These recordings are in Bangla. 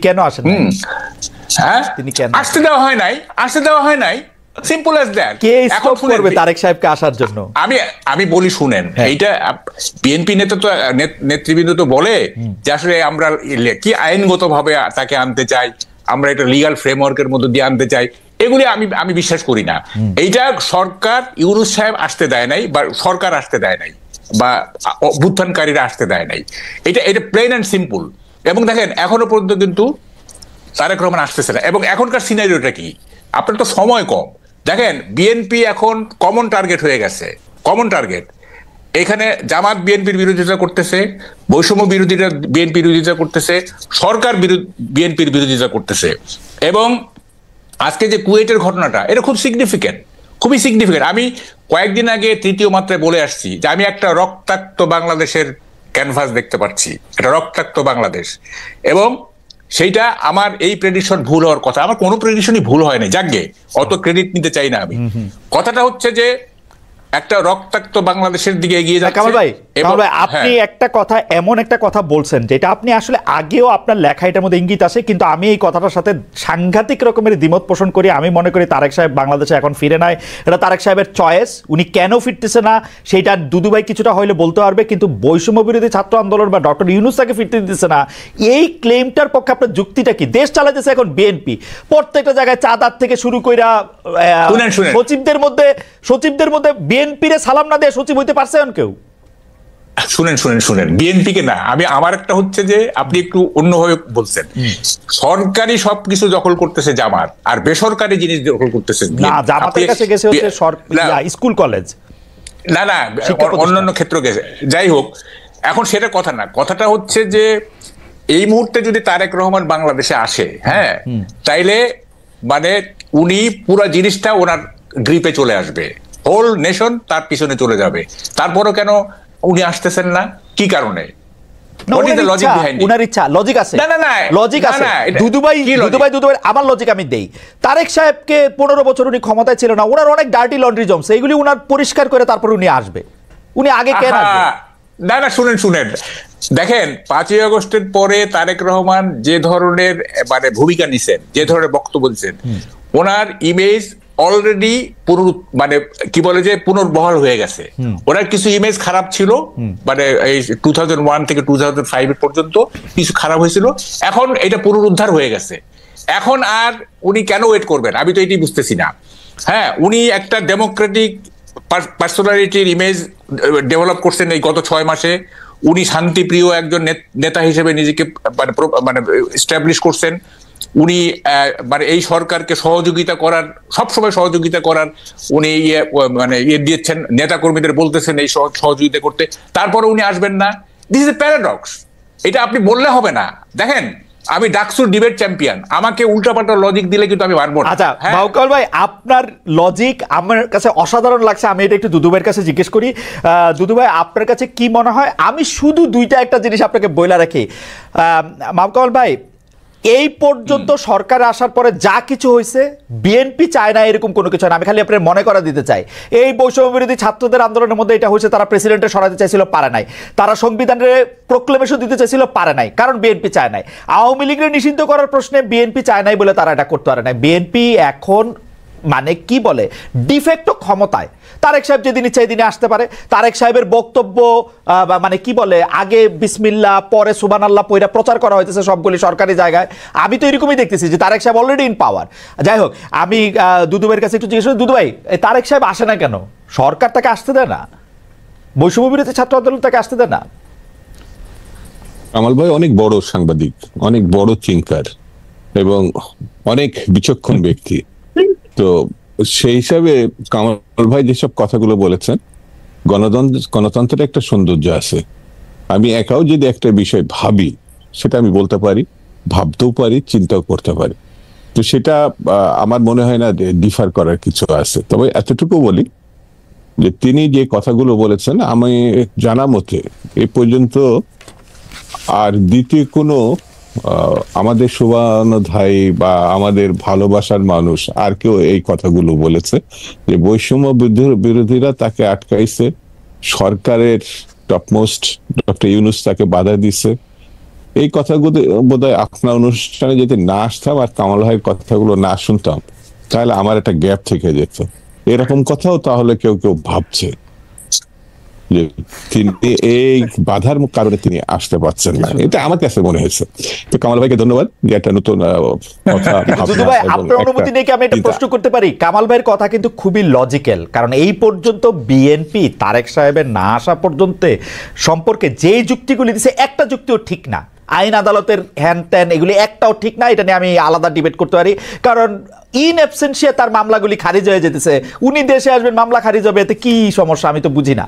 কেন আসেন? হ্যাঁ, আসতে দেওয়া হয় নাই, simple as that. K stop করবে তারেক সাহেবকে আসার জন্য? আমি বলি শুনেন, এইটা বিএনপি নেতৃবৃন্দ তো বলে যে আসলে আমরা কি আইনগতভাবে তাকে আনতে চাই, আমরা এটা লিগ্যাল ফ্রেমওয়ার্কের মধ্যে দিয়ে আনতে চাই। এগুলি আমি বিশ্বাস করি না। এইটা সরকার, ইউনূস সাহেব আসতে দেয় নাই, বা সরকার আসতে দেয় নাই, বা অভ্যুত্থানকারীরা আসতে দেয় নাই। এটা প্লেন অ্যান্ড সিম্পল। এবং দেখেন এখনো পর্যন্ত কিন্তু তারেক রহমান আসতেছে না। এবং এখনকার সিনারিওটা কি, আপনার তো সময় কম। দেখেন বিএনপি এখন কমন টার্গেট হয়ে গেছে, কমন টার্গেট। এখানে জামাত বিএনপির বিরোধিতা করতেছে, বৈষম্য বিরোধীরা বিএনপির বিরোধিতা করতেছে, সরকার বিএনপির বিরোধিতা করতেছে। এবং আজকে যে কুয়েটের ঘটনাটা, এটা খুব সিগনিফিকেন্ট, খুবই সিগনিফিকেন্ট। আমি কয়েকদিন আগে তৃতীয় মাত্রায় বলে আসছি যে আমি একটা রক্তাক্ত বাংলাদেশের ক্যানভাস দেখতে পাচ্ছি, একটা রক্তাক্ত বাংলাদেশ। এবং সেইটা আমার এই প্রেডিকশন ভুল হওয়ার কথা, আমার কোনো প্রেডিকশনই ভুল হয় না, যাকে অত ক্রেডিট নিতে চাই না আমি। কথাটা হচ্ছে যে একটা রক্তাক্ত বাংলাদেশের দিকে এগিয়ে যাচ্ছে। কামাল ভাই, আপনি একটা কথা, এমন একটা কথা বলছেন যেটা আপনি আসলে আগেও আপনার লেখা এটার মধ্যে ইঙ্গিত আছে, কিন্তু আমি এই কথাটার সাথে সাংঘাতিক রকমের দ্বিমত পোষণ করি। আমি মনে করি তারেক সাহেব বাংলাদেশে এখন ফিরে নাই, এটা তারেক সাহেবের চয়েস। উনি কেন ফিরতেছে না সেটা দুদু ভাই কিছুটা হইলে বলতে পারবে, কিন্তু বৈষম্য বিরোধী ছাত্র আন্দোলন বা ডক্টর ইউনূস তাকে ফিরতে দিতেছে না, এই ক্লেমটার পক্ষে আপনার যুক্তিটা কি? দেশ চালাতেছে এখন বিএনপি, প্রত্যেকটা জায়গায় চাঁদার থেকে শুরু কইরা সচিবদের মধ্যে বিএনপিরে সালাম না দিয়ে সচিব হইতে পারছে কেউ? শুনেন বিএনপি কে না, আমার একটা হচ্ছে যে আপনি একটু অন্যভাবে বলছেন। সরকারি সবকিছু দখল করতেছে জামাত, আর বেসরকারি জিনিস দখল করতেছে না। জামাতের কাছে গেছে হচ্ছে স্কুল কলেজ, না অন্যান্য ক্ষেত্র গেছে। যাই হোক, এখন সেটা কথা না। কথাটা হচ্ছে যে এই মুহূর্তে যদি তারেক রহমান বাংলাদেশে আসে, হ্যাঁ, তাইলে মানে উনি পুরো জিনিসটা ওনার গ্রিপে চলে আসবে, হোল নেশন তার পিছনে চলে যাবে। তারপরও কেন উনি আসতেছেন না, কি কারণে? আমার লজিক আমি দেই, তারেক সাহেবকে 15 বছর উনি ক্ষমতায় ছিল না, ওনার অনেক ডার্টি লন্ড্রি জমছে, এগুলি উনার পরিষ্কার করে তারপর উনি আসবে। উনি আগে কেন আসবে? না শুনেন, দেখেন 5ই আগস্টের পরে তারেক রহমান যে ধরনের মানে ভূমিকা নিছেন, যে ধরনের বক্তব্য দিচ্ছেন, ওনার ইমেজ অলরেডি মানে কি বলে যে পুনর্বহাল হয়ে গেছে। ওনার কিছু ইমেজ খারাপ ছিল, মানে এই 2001 থেকে 2005 পর্যন্ত কিছু খারাপ হয়েছিল, এখন এটা পুনরুদ্ধার হয়ে গেছে। এখন আর উনি কেন ওয়েট করবেন, আমি তো এটি বুঝতেছি না। হ্যাঁ, উনি একটা ডেমোক্রেটিক পার্সোনালিটির ইমেজ ডেভেলপ করছেন এই গত 6 মাসে। উনি শান্তিপ্রিয় একজন নেতা হিসেবে নিজেকে মানে এস্টাবলিশ করছেন। উনি মানে এই সরকারকে সবসময় সহযোগিতা করার উনি মানে দিয়েছেন, নেতা কর্মীদের বলতেছেন এই সহযোগিতা করতে, তারপরে উনি আসবেন না। This is a paradox. এটা আপনি বললে হবে না। দেখেন, আমি ডাকসুর ডিবেট চ্যাম্পিয়ন, আমাকে উল্টাপাল্টা লজিক দিলে কিন্তু আমি পারবো না। আচ্ছা বাউকাল ভাই, আপনার লজিক আমার কাছে অসাধারণ লাগছে। আমি এটা একটু দুদু ভাইয়ের কাছে জিজ্ঞেস করি। দুদু ভাই, আপনার কাছে কি মনে হয়? আমি শুধু একটা জিনিস আপনাকে বইলা রাখি, বাউকাল ভাই, এই পর্যন্ত সরকার আসার পরে যা কিছু হয়েছে, বিএনপি চায় না এরকম কোনো কিছু না। আমি খালি আপনার মনে করা দিতে চাই, এই বৈষম্য বিরোধী ছাত্রদের আন্দোলনের মধ্যে এটা হয়েছে, তারা প্রেসিডেন্টের সরাতে চাইছিল, পারে নাই। তারা সংবিধানের প্রোক্লেমেশন দিতে চাইছিল, পারে নাই, কারণ বিএনপি চায় নাই। আওয়ামী লীগের নিষিদ্ধ করার প্রশ্নে বিএনপি চায় নাই বলে তারা এটা করতে পারে নাই। বিএনপি এখন মানে কি বলে ডিফেক্টো ক্ষমতায়। তারেক সাহেব যেদিন ইচ্ছা এদিনে আসতে পারে। তারেক সাহেবের বক্তব্য মানে কি বলে, আগে বিসমিল্লাহ পরে সুবহানাল্লাহ পয়রা প্রচার করা হইতেছে সবগুলি সরকারি জায়গায়। আমি তো এরকমই দেখতেছি যে তারেক সাহেব অলরেডি ইন পাওয়ার। যাই হোক, আমি দুদু ভাইয়ের কাছে একটু জিজ্ঞেস করি, দুদু ভাই, তারেক সাহেব আসে না কেন? সরকার তাকে আসতে দেয় না, বৈষম্য বিরোধী ছাত্র আন্দোলন তাকে আসতে দেয় না। কামাল ভাই অনেক বড় সাংবাদিক, অনেক বড় থিঙ্কার এবং অনেক বিচক্ষণ ব্যক্তি। তো সেই হিসাবে কামাল ভাই যেসব কথাগুলো বলেছেন, গণতন্ত্রের একটা সৌন্দর্য আছে। আমি একাও যদি একটা বিষয় ভাবি, সেটা আমি বলতে পারি, ভাবতেও পারি, চিন্তাও করতে পারি। তো সেটা আমার মনে হয় না ডিফার করার কিছু আছে। তবে এতটুকু বলি যে তিনি যে কথাগুলো বলেছেন, আমি জানা মতে এ পর্যন্ত আর দ্বিতীয় কোনো আমাদের শুভানুধ্যায়ী বা আমাদের ভালোবাসার মানুষ আর কেউ এই কথাগুলো বলেছে যে বৈষম্য বিরোধীরা তাকে আটকাইছে, সরকারের টপমোস্ট ডক্টর ইউনূস তাকে বাধা দিছে, এই কথাগুলো বোধহয় আপনার অনুষ্ঠানে যদি না আসতাম আর কামাল ভাইয়ের কথাগুলো না শুনতাম, তাহলে আমার একটা গ্যাপ থেকে যেত। এরকম কথাও তাহলে কেউ কেউ ভাবছে যে তিনি এই বাধার কারণে তিনি আসতে পারছেন না, এটা আমার কাছে মনে হয়েছে। তো কামাল ভাইকে ধন্যবাদ যে একটা নতুন কথা। ভাই, আপনার অনুমতি নিয়ে কি আমি একটা প্রশ্ন করতে পারি? কামাল ভাইয়ের কথা কিন্তু খুবই লজিক্যাল, কারণ এই পর্যন্ত বিএনপি তারেক সাহেবের না আসা পর্যন্ত সম্পর্কে যে যুক্তিগুলি দিচ্ছে একটা যুক্তিও ঠিক না। আইন আদালতের হ্যান ত্যান এগুলি একটাও ঠিক না, এটা নিয়ে আমি আলাদা ডিবেট করতে পারি। কারণ ইন অ্যাবসেন্সিয়া তার মামলাগুলি খারিজ হয়ে যেতেছে, উনি দেশে আসবেন মামলা খারিজ হবে, এতে কি সমস্যা? আমি তো বুঝি না।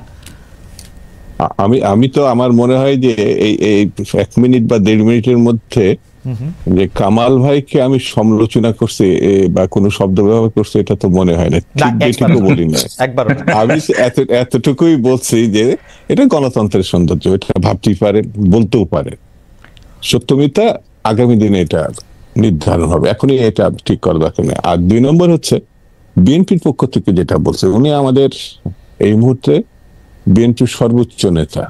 আমি তো আমার মনে হয় যে এই 1 মিনিট বা 1.5 মিনিটের মধ্যে যে কামাল ভাইকে আমি সমালোচনা করছি বা কোনো শব্দ ব্যবহার করছি, এটা তো মনে হয় না, ঠিক বলি না। আমি এতটুকুই বলছি যে এটা গণতন্ত্রের সৌন্দর্য, এটা ভাবতেই পারে, বলতেও পারে। সত্যমিতা আগামী দিনে এটা নির্ধারণ হবে, এখনই এটা ঠিক করা দরকার নেই। আর 2 নম্বর হচ্ছে বিএনপির পক্ষ থেকে যেটা বলছে, উনি আমাদের এই মুহূর্তে বিএনপির সর্বোচ্চ নেতা।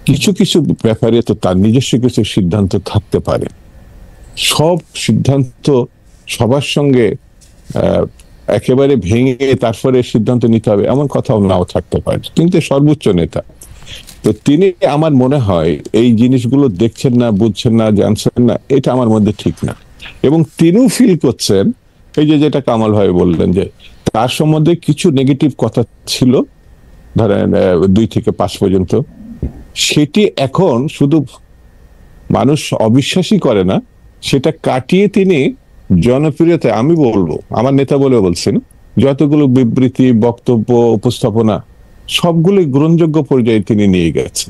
কিছু কিছু ব্যাপারে তো তার নিজস্ব কিছু সিদ্ধান্ত থাকতে পারে, সব সিদ্ধান্ত সবার সঙ্গে একেবারে ভেঙে তারপরে সিদ্ধান্ত নিতে হবে এমন কথাও নাও থাকতে পারে, কিন্তু সর্বোচ্চ নেতা। তো তিনি, আমার মনে হয় এই জিনিসগুলো দেখছেন না, বুঝছেন না, জানছেন না, এটা আমার মধ্যে ঠিক না। এবং তিনিও ফিল করছেন, এই যে যেটা কামাল ভাই বললেন যে তার সম্বন্ধে কিছু নেগেটিভ কথা ছিল, ধরেন 2 থেকে 5 পর্যন্ত, সেটি এখন শুধু মানুষ অবিশ্বাসই করে না, সেটা কাটিয়ে তিনি জনপ্রিয়তা, আমি বলবো আমার নেতা বলে বলছেন, যতগুলো বিবৃতি, বক্তব্য, উপস্থাপনা সবগুলো গ্রহণযোগ্য পর্যায়ে তিনি নিয়ে গেছে।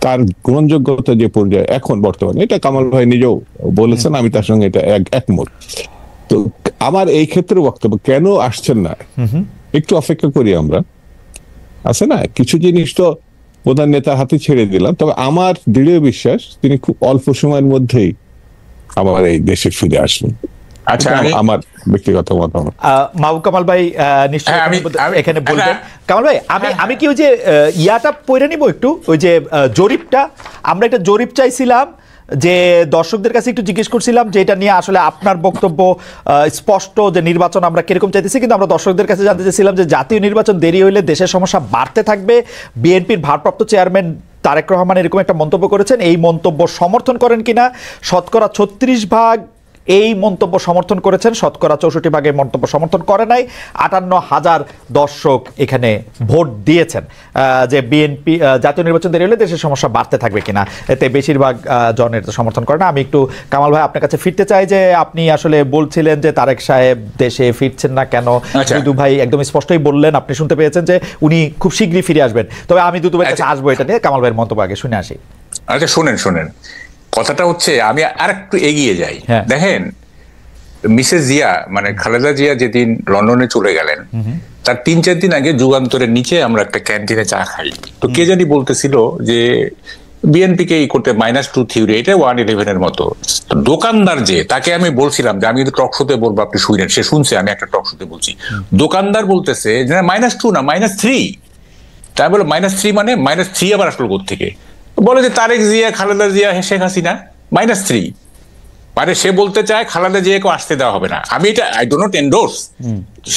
তার গ্রহণযোগ্যতা যে পর্যায়ে এখন বর্তমানে, এটা কামাল ভাই নিজেও বলেছেন, আমি তার সঙ্গে এটা একমত। তো আমার এই ক্ষেত্রে বক্তব্য, কেন আসছেন না, একটু অপেক্ষা করি আমরা। আছে না, কিছু জিনিস তো প্রধান নেতার হাতে ছেড়ে দিলাম, তবে আমার দৃঢ় বিশ্বাস তিনি খুব অল্প সময়ের মধ্যেই আমার এই দেশে ফিরে আসবেন। আচ্ছা, আমার ব্যক্তিগত মতামত। মাহবুব কামাল ভাই নিশ্চয়ই এখানে বলবেন। কামাল ভাই, আমি কি ওই যে ইয়াটা পড়ে নিব একটু, ওই যে জরিপটা, আমরা একটা জরিপ চাইছিলাম যে দর্শকদের কাছে একটু জিজ্ঞেস করছিলাম যে এটা নিয়ে আসলে আপনার বক্তব্য স্পষ্ট, যে নির্বাচন আমরা কিরকম চাইতেছি, কিন্তু আমরা দর্শকদের কাছে জানতে চাইছিলাম যে জাতীয় নির্বাচন দেরি হইলে দেশের সমস্যা বাড়তে থাকবে। বিএনপির ভারপ্রাপ্ত চেয়ারম্যান তারেক রহমান এরকম একটা মন্তব্য করেছেন, এই মন্তব্য সমর্থন করেন কিনা? শতকরা 36% এই মন্তব্য সমর্থন করেছেন, শতকরা 64% মন্তব্য সমর্থন করে নাই। 58,000 দর্শক এখানে ভোট দিয়েছেন যে বিএনপি জাতীয় নির্বাচন দেরি হলে দেশের সমস্যা বাড়তে থাকবে কিনা, এতে বেশিরভাগ জনের সমর্থন করে না। আমি একটু কামাল ভাই আপনার কাছে ফিরতে চাই যে আপনি আসলে বলছিলেন যে তারেক সাহেব দেশে ফিরছেন না কেন। দুদু ভাই একদম স্পষ্টই বললেন, আপনি শুনতে পেয়েছেন যে উনি খুব শীঘ্রই ফিরে আসবেন। তবে আমি দুদু ভাইয়ের কাছে আসবো এটা নিয়ে, কামাল ভাইয়ের মন্তব্য আগে শুনে আসি। আচ্ছা, শোনেন কথাটা হচ্ছে, আমি আর একটু এগিয়ে যাই। দেখেন, মিসেস জিয়া মানে খালেদা জিয়া যেদিন লন্ডনে চলে গেলেন, তার 3-4 দিন আগে যুগান্তরের নিচে আমরা একটা ক্যান্টিনে চা খাই। তো কে জানি বলতেছিল যে বিএনপি কে করতে -2 থিওরি, এটা 111 মতো। দোকানদার যে, তাকে আমি বলছিলাম যে আমি কিন্তু টক শোতে বলবো, আপনি শুনেন, সে শুনছে আমি একটা টক শোতে বলছি। দোকানদার বলতেছে যে -2 না, -3। তাই বলে -3 মানে -3 আবার আসলো কোথেকে? বলে যে তারেক জিয়া, খালেদা জিয়া, শেখ হাসিনা, -3। মানে সে বলতে চায় খালেদা জিয়াকে আসতে দেওয়া হবে না। আমি এটা আই ডো নট এন্ডোর্স,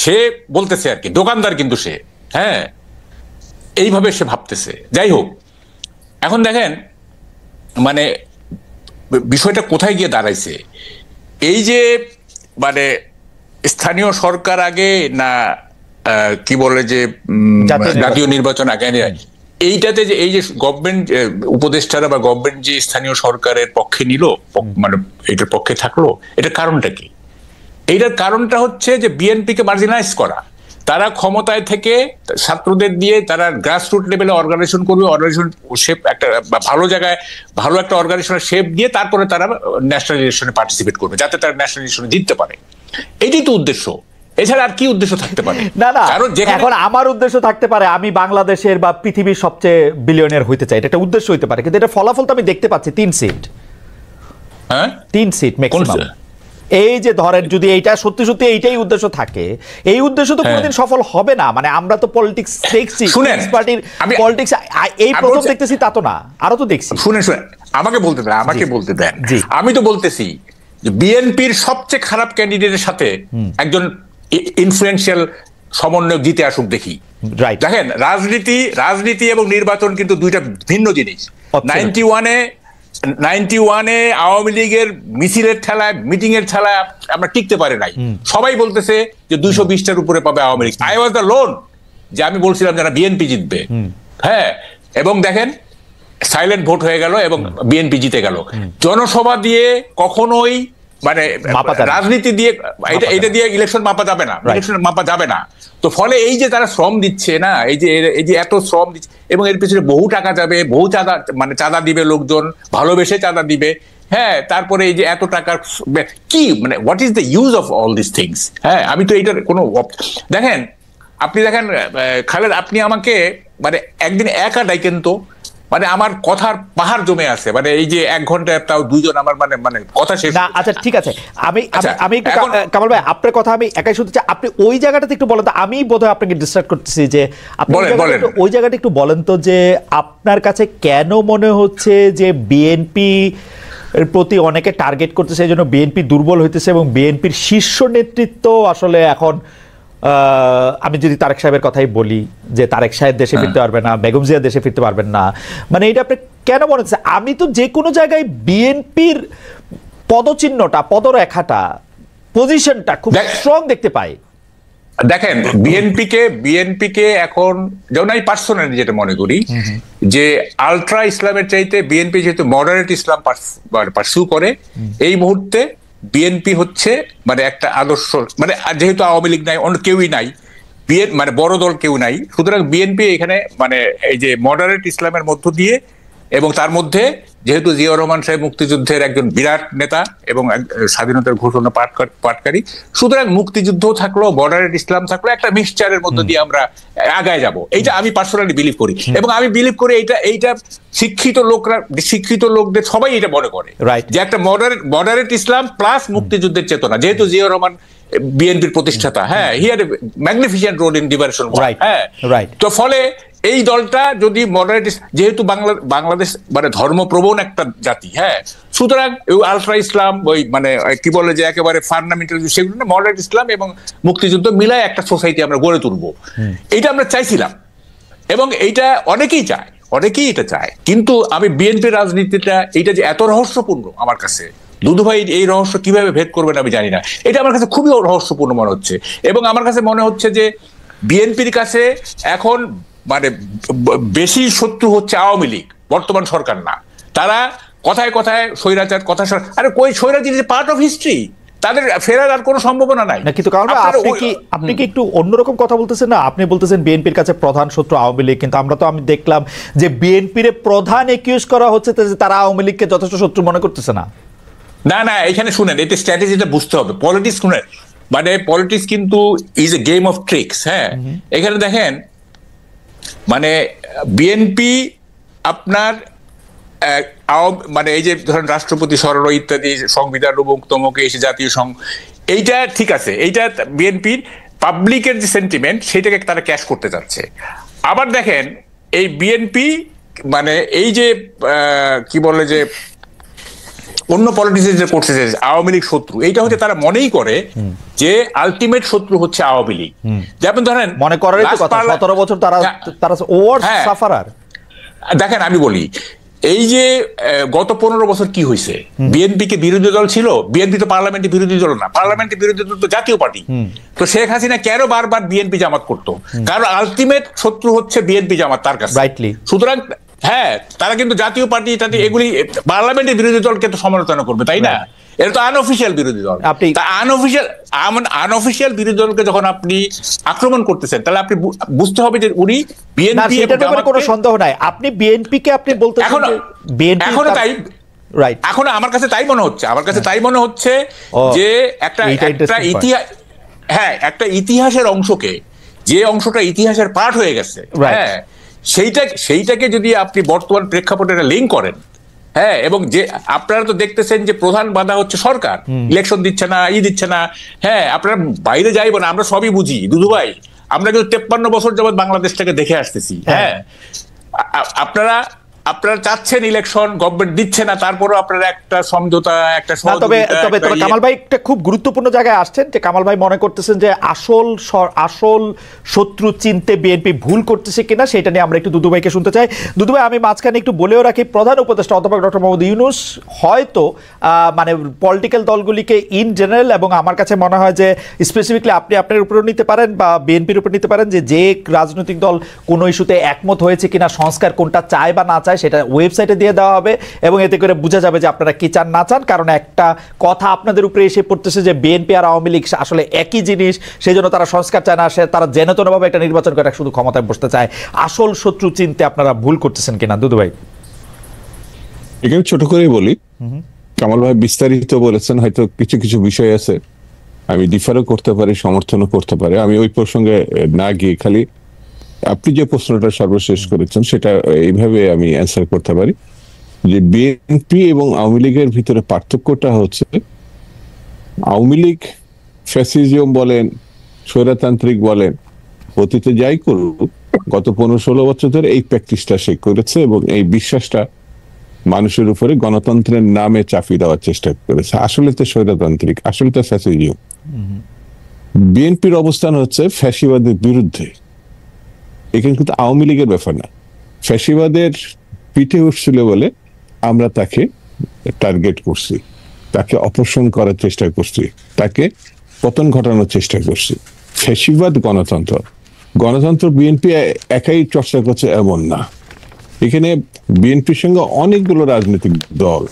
সে বলতেছে আর কি, দোকানদার কিন্তু সে, হ্যাঁ, এইভাবে সে ভাবতেছে। যাই হোক, এখন দেখেন মানে বিষয়টা কোথায় গিয়ে দাঁড়াইছে। এই যে মানে স্থানীয় সরকার আগে না কি বলে যে জাতীয় নির্বাচন আগে, এইটাতে যে এই যে গভর্নমেন্ট উপদেষ্টারা বা গভর্নমেন্ট যে স্থানীয় সরকারের পক্ষে নিল, মানে এটার পক্ষে থাকলো, এটার কারণটা কি? এইটার কারণটা হচ্ছে যে বিএনপিকে মার্জিনালাইজ করা। তারা ক্ষমতায় থেকে ছাত্রদের দিয়ে তারা গ্রাসরুট লেভেলে অর্গানাইজেশন করবে, অর্গানাইজেশন শেপ একটা ভালো জায়গায় ভালো একটা অর্গানাইজেশনের শেপ দিয়ে তারপরে তারা ন্যাশনাল ইলেকশনে পার্টিসিপেট করবে, যাতে তারা ন্যাশনাল ইলেকশনে জিততে পারে। এটাই তো উদ্দেশ্য, এছাড়া আর কি উদ্দেশ্য থাকতে পারে? না, এখন আমার উদ্দেশ্য থাকতে পারে আমি বাংলাদেশের বা পৃথিবীর সবচেয়ে বিলিয়নিয়ার হইতে চাই, এটা একটা উদ্দেশ্য হইতে পারে, কিন্তু এটা ফলাফল তো আমি দেখতে পাচ্ছি 3 সিট। হ্যাঁ, 3 সিট ম্যাক্সিমাম। এই যে ধরেন যদি এইটা সত্যি সত্যি এইটাই উদ্দেশ্য থাকে, এই উদ্দেশ্য তো কোনোদিন সফল হবে না। মানে আমরা তো পলিটিক্স দেখছি, পার্টির পলিটিক্স এই প্রথম দেখতেছি তা তো না, আরো তো দেখছি। শুনেন, আমাকে বলতে দেন। আমি তো বলতেছি বিএনপির সবচেয়ে খারাপ ক্যান্ডিডেটের সাথে একজন ইনফ্লুয়েন্সিয়াল সমন্বয়ক জিতে আসুক দেখি। দেখেন রাজনীতি এবং নির্বাচন কিন্তু দুইটা ভিন্ন জিনিস। 91-এ আওয়ামী লীগের মিছিলের ঠেলায়, মিটিং এর ঠেলায় আমরা টিকতে পারি নাই। সবাই বলতেছে যে 220টার উপরে পাবে Awami League. I was the loan যে আমি বলছিলাম যারা বিএনপি জিতবে। হ্যাঁ, এবং দেখেন সাইলেন্ট ভোট হয়ে গেল এবং বিএনপি জিতে গেল। জনসভা দিয়ে কখনোই মানে রাজনীতি দিয়ে এটা দিয়ে ইলেকশন মাপা যাবে না। তো ফলে এই যে তারা শ্রম দিচ্ছে না, এই যে এত শ্রম দিচ্ছে এবং এর পিছনে বহু টাকা যাবে, বহু চাঁদা দিবে লোকজন, ভালোবেসে চাঁদা দিবে। হ্যাঁ, তারপরে এই যে এত টাকার কি মানে what is the use of all this things? হ্যাঁ, আমি তো এইটার কোনো আপনি দেখেন খালেদ, আপনি আমাকে মানে একদিন একা ডাইকেন তো, মানে আমার কথার পাহাড় জমে আছে, মানে এই যে 1 ঘন্টা তাও দুইজন আমার মানে কথা শেষ না। আচ্ছা ঠিক আছে, আমি কামাল ভাই আপনার কথা আমি একাই শুনতে চাই। আপনি ওই জায়গাটাতে একটু বলেন তো, আমি বোধহয় আপনাকে ডিস্ট্রাক্ট করতেছি, যে আপনি ওই জায়গাটা একটু বলেন তো, যে আপনার কাছে কেন মনে হচ্ছে যে বিএনপি এর প্রতি অনেকে টার্গেট করতেছে, এই জন্য বিএনপি দুর্বল হইতেছে এবং বিএনপির শীর্ষ নেতৃত্ব আসলে এখন, আমি যদি তারেক সাহেবের কথাই বলি, যে তারেক সাহেব দেশে ফিরতে পারবে না, বেগম জিয়া দেশে ফিরতে পারবেন না, মানে এটা আপনি কেন মনে হচ্ছে? আমি তো যে কোনো জায়গায় বিএনপির পদচিহ্নটা, পদরেখাটা, পজিশনটা খুব স্ট্রং দেখতে পাই। দেখেন বিএনপিকে এখন যেমন আমি পার্সোনালি যেটা মনে করি যে আলট্রা ইসলামের চাইতে বিএনপি যেহেতু মডারেট ইসলাম পার্সু করে, এই মুহূর্তে বিএনপি হচ্ছে মানে একটা আদর্শ, মানে যেহেতু আওয়ামী লীগ নাই, অন্য কেউই নাই, মানে বড় দল কেউ নাই, সুতরাং বিএনপি এখানে মানে এই যে মডারেট ইসলামের মধ্য দিয়ে, এবং তার মধ্যে যেহেতু জিয়াউর রহমান সাহেব মুক্তিযুদ্ধের একজন বিরাট নেতা এবং স্বাধীনতার ঘোষণা পাঠকারী, সুতরাং মুক্তিযুদ্ধ থাকলো, মডারেট ইসলাম থাকলো, একটা মিক্সচারের মধ্য দিয়ে আমরা আগায় যাব। এইটা আমি পার্সোনালি বিলিভ করি, এবং আমি বিলিভ করি এইটা শিক্ষিত লোকদের সবাই এটা মনে করে যে একটা মডারেট ইসলাম প্লাস মুক্তিযুদ্ধের চেতনা, যেহেতু জিয়াউর রহমান বিএনপির প্রতিষ্ঠাতা, হ্যাঁ, he had a magnificent role in liberation. হ্যাঁ, তো ফলে এই দলটা যদি মডারেট, যেহেতু বাংলাদেশ মানে ধর্মপ্রবণ একটা জাতি, হ্যাঁ, সুতরাং আলট্রা ইসলাম, ওই মানে কি বলে যে একেবারে ফান্ডামেন্টাল, সেগুলো না, মডারেট ইসলাম এবং মুক্তিযুদ্ধ মিলায় একটা সোসাইটি আমরা গড়ে তুলবো, এটা আমরা চাইছিলাম, এবং এইটা অনেকেই এটা চায়। কিন্তু আমি বিএনপির রাজনীতিটা এইটা যে এত রহস্যপূর্ণ আমার কাছে, দুদু ভাই এই রহস্য কিভাবে ভেদ করবেন আমি জানি না, এটা আমার কাছে খুবই রহস্যপূর্ণ মনে হচ্ছে। এবং আমার কাছে মনে হচ্ছে যে বিএনপির কাছে এখন মানে বেশি শত্রু হচ্ছে আওয়ামী লীগ, বর্তমান সরকার না। তারা কথায় স্বৈরাচার, আরে কই স্বৈরাচার ইজ পার্ট অফ হিস্ট্রি, তাদের ফেরার আর কোনো সম্ভাবনা নাই। কিন্তু কারণ আপনি কি একটু অন্যরকম কথা বলতেছেন না? আপনি বলতেছেন বিএনপির কাছে প্রধান শত্রু আওয়ামী লীগ, কিন্তু আমি দেখলাম যে বিএনপির প্রধান একিউজ করা হচ্ছে যে তারা আওয়ামী লীগকে যথেষ্ট শত্রু মনে করতেছে না। না, এখানে শুনেন, এতে স্ট্র্যাটেজিটা বুঝতে হবে। পলিটিক্স শুনেন, মানে পলিটিক্স কিন্তু is a game of tricks. হ্যাঁ, এখানে দেখেন মানে বিএনপি আপনার মানে এই যে ধরেন রাষ্ট্রপতি সরানো ইত্যাদি, সংবিধান তমুকে এসে জাতীয় এইটা ঠিক আছে, এইটা বিএনপির পাবলিকের যে সেন্টিমেন্ট সেটাকে তারা ক্যাশ করতে যাচ্ছে। আবার দেখেন এই বিএনপি মানে এই যে কি বলে যে অন্য পলিটিক্স যে করছে যে আওয়ামী লীগ শত্রু, এইটা হচ্ছে তারা মনেই করে যে আলটিমেট শত্রু হচ্ছে আওয়ামী লীগ। যেমন ধরেন মনে করেন 17 বছর তারা সাফারার। দেখেন আমি বলি, এই যে গত 15 বছর কি হয়েছে, বিএনপি কে বিরোধী দল ছিল, বিএনপি তো পার্লামেন্টে বিরোধী দল না, পার্লামেন্টে বিরোধী দল তো জাতীয় পার্টি। তো শেখ হাসিনা কেন বারবার বিএনপি জামাত করতো? কারণ আলটিমেট শত্রু হচ্ছে বিএনপি জামাত তার কাছে। সুতরাং হ্যাঁ, তারা কিন্তু জাতীয় পার্টি এগুলি পার্লামেন্টের বিরোধী দলকে তো সমালোচনা করবে, তাই না? এটা তো আনঅফিসিয়াল বিরোধী দল। আনঅফিসিয়াল বিরোধী দলকে যখন আপনি আক্রমণ করতেছেন, তাহলে আপনি বুঝতে হবে যে উনি বিএনপি, কোনো সন্দেহ নাই। আপনি বিএনপিকে আপনি বলতে এখনো তাই, রাইট, এখন আমার কাছে তাই মনে হচ্ছে যে একটা ইতিহাস, হ্যাঁ, একটা ইতিহাসের অংশকে, যে অংশটা ইতিহাসের পার্ট হয়ে গেছে, হ্যাঁ, সেইটাকে যদি আপনি বর্তমান প্রেক্ষাপটে লিঙ্ক করেন, হ্যাঁ, এবং যে আপনারা তো দেখতেছেন যে প্রধান বাধা হচ্ছে সরকার, ইলেকশন দিচ্ছে না, হ্যাঁ, আপনারা বাইরে যাইব না, আমরা সবই বুঝি দুদু ভাই, আমরা কিন্তু 53 বছর যাবৎ বাংলাদেশটাকে দেখে আসতেছি, হ্যাঁ, আপনারা আপনারা চাচ্ছেন ইলেকশন, গভর্নমেন্ট দিচ্ছে না, তারপরও আপনারা একটা সমঝোতা, একটা তবে সহযোগিতা, তবে একটা কামাল ভাই একটা খুব গুরুত্বপূর্ণ জায়গায় আসছেন, যে কামাল ভাই মনে করতেছেন যে আসল শত্রু চিনতে বিএনপি ভুল করতেছে কিনা, সেটা নিয়ে আমরা একটু দুদু ভাইকে শুনতে চাই। দুদু ভাই, আমি মাঝখানে একটু বলেও রাখি, প্রধান উপদেষ্টা অধ্যাপক ডক্টর মোহাম্মদ ইউনূস হয়তো মানে পলিটিক্যাল দলগুলিকে ইন জেনারেল, এবং আমার কাছে মনে হয় যে স্পেসিফিকলি আপনি আপনার উপরেও নিতে পারেন বা বিএনপির উপর নিতে পারেন, যে রাজনৈতিক দল কোনো ইস্যুতে একমত হয়েছে কিনা, সংস্কার কোনটা চায় বা না চায়, সেটা ওয়েবসাইটে দিয়ে দেওয়া হবে, এবং এতে করে বোঝা যাবে যে আপনারা কি চান না চান। কারণ একটা কথা আপনাদের উপরে এসে পড়তেছে যে বিএনপি আর আওয়ামী লীগ আসলে একই জিনিস, সেই জন্য তারা সংস্কার চায় না, তারা যেনতেনভাবে একটা নির্বাচন করে শুধু ক্ষমতায় বসতে চায়। আসল শত্রু চিনতে আপনারা ভুল করতেছেন কিনা দুদু ভাই? এখানে ছোট করে বলি, কামাল ভাই বিস্তারিত বলেছেন, হয়তো কিছু কিছু বিষয় আছে আমি ডিফারও করতে পারি, সমর্থনও করতে পারি। আমি ওই প্রসঙ্গে না গিয়ে খালি আপনি যে প্রশ্নটা সর্বশেষ করেছেন সেটা এইভাবে আমি অ্যান্সার করতে পারি যে বিএনপি এবং আওয়ামী লীগের ভিতরে পার্থক্যটা হচ্ছে, আওয়ামী লীগ ফ্যাসিজম বলেন, স্বৈরতান্ত্রিক বলেন, অতীতে যাই করুক, গত 15-16 বছর ধরে এই প্র্যাকটিসটা সে করেছে এবং এই বিশ্বাসটা মানুষের উপরে গণতন্ত্রের নামে চাপিয়ে দেওয়ার চেষ্টা করেছে। আসলে তো স্বৈরতান্ত্রিক, আসলে তো ফ্যাসিজম। বিএনপির অবস্থান হচ্ছে ফ্যাসিবাদের বিরুদ্ধে। এখানে কিন্তু আওয়ামী লীগের ব্যাপার না, ফ্যাসিবাদের পিঠে উঠছিল বলে আমরা তাকে টার্গেট করছি, তাকে অপসারণ করার চেষ্টা করছি, তাকে পতন ঘটানোর চেষ্টা করছি। ফ্যাসিবাদ গণতন্ত্র বিএনপি একাই চর্চা করছে এমন না। এখানে বিএনপির সঙ্গে অনেকগুলো রাজনৈতিক দল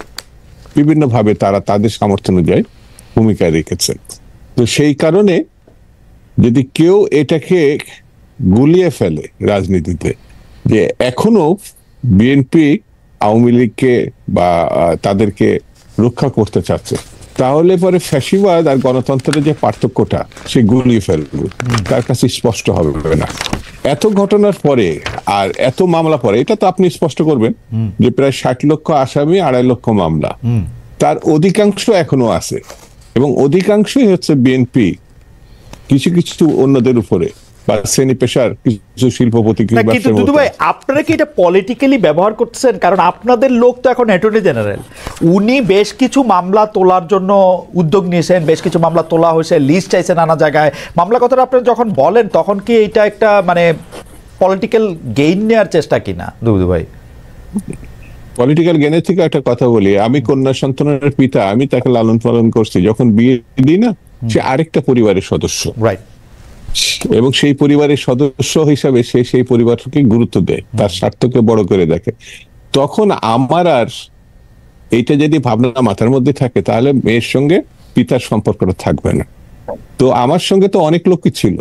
বিভিন্নভাবে তারা তাদের সামর্থ্য অনুযায়ী ভূমিকা রেখেছে। তো সেই কারণে যদি কেউ এটাকে গুলিয়ে ফেলে রাজনীতিতে, যে এখনো বিএনপি আওয়ামী লীগকে বা তাদেরকে রক্ষা করতে চাচ্ছে, তাহলে পরে ফ্যাসিবাদ আর গণতন্ত্রের যে পার্থক্যটা সে গুলিয়ে ফেলবে, তার কাছে স্পষ্ট হবে না। এত ঘটনার পরে আর এত মামলা পরে, এটা তো আপনি স্পষ্ট করবেন যে প্রায় 60 লক্ষ আসামি, 2.5 লক্ষ মামলা, তার অধিকাংশ এখনো আছে, এবং অধিকাংশই হচ্ছে বিএনপি কিছু কিছু অন্যদের উপরে বা শ্রেণী পেশার কিছু শিল্পপতি। কিন্তু দুদু ভাই, আপনারা কি এটা পলিটিক্যালি ব্যবহার করতেছেন? কারণ আপনাদের লোক তো এখন অ্যাটর্নি জেনারেল, উনি বেশ কিছু মামলা তোলার জন্য উদ্যোগ নিয়েছেন, বেশ কিছু মামলা তোলা হয়েছে, লিস্ট চাইছে নানা জায়গায়। মামলা কথাটা আপনারা যখন বলেন তখন কি এটা একটা মানে পলিটিক্যাল গেইন নেওয়ার চেষ্টা কিনা দুদু ভাই? পলিটিক্যাল গেনের থেকে একটা কথা বলি, আমি কন্যা সন্তানের পিতা, আমি তাকে লালন পালন করছি, যখন বিয়ে দিই না, সে আরেকটা পরিবারের সদস্য, রাইট, এবং সেই পরিবারের সদস্য হিসাবে সে সেই পরিবারকে গুরুত্ব দেয়, তার স্বার্থকে বড় করে দেখে। তখন আমার আর এইটা যদি ভাবনা মাথার মধ্যে থাকে, তাহলে মেয়ের সঙ্গে পিতার সম্পর্কটা থাকবে না। তো আমার সঙ্গে তো অনেক লোকই ছিল,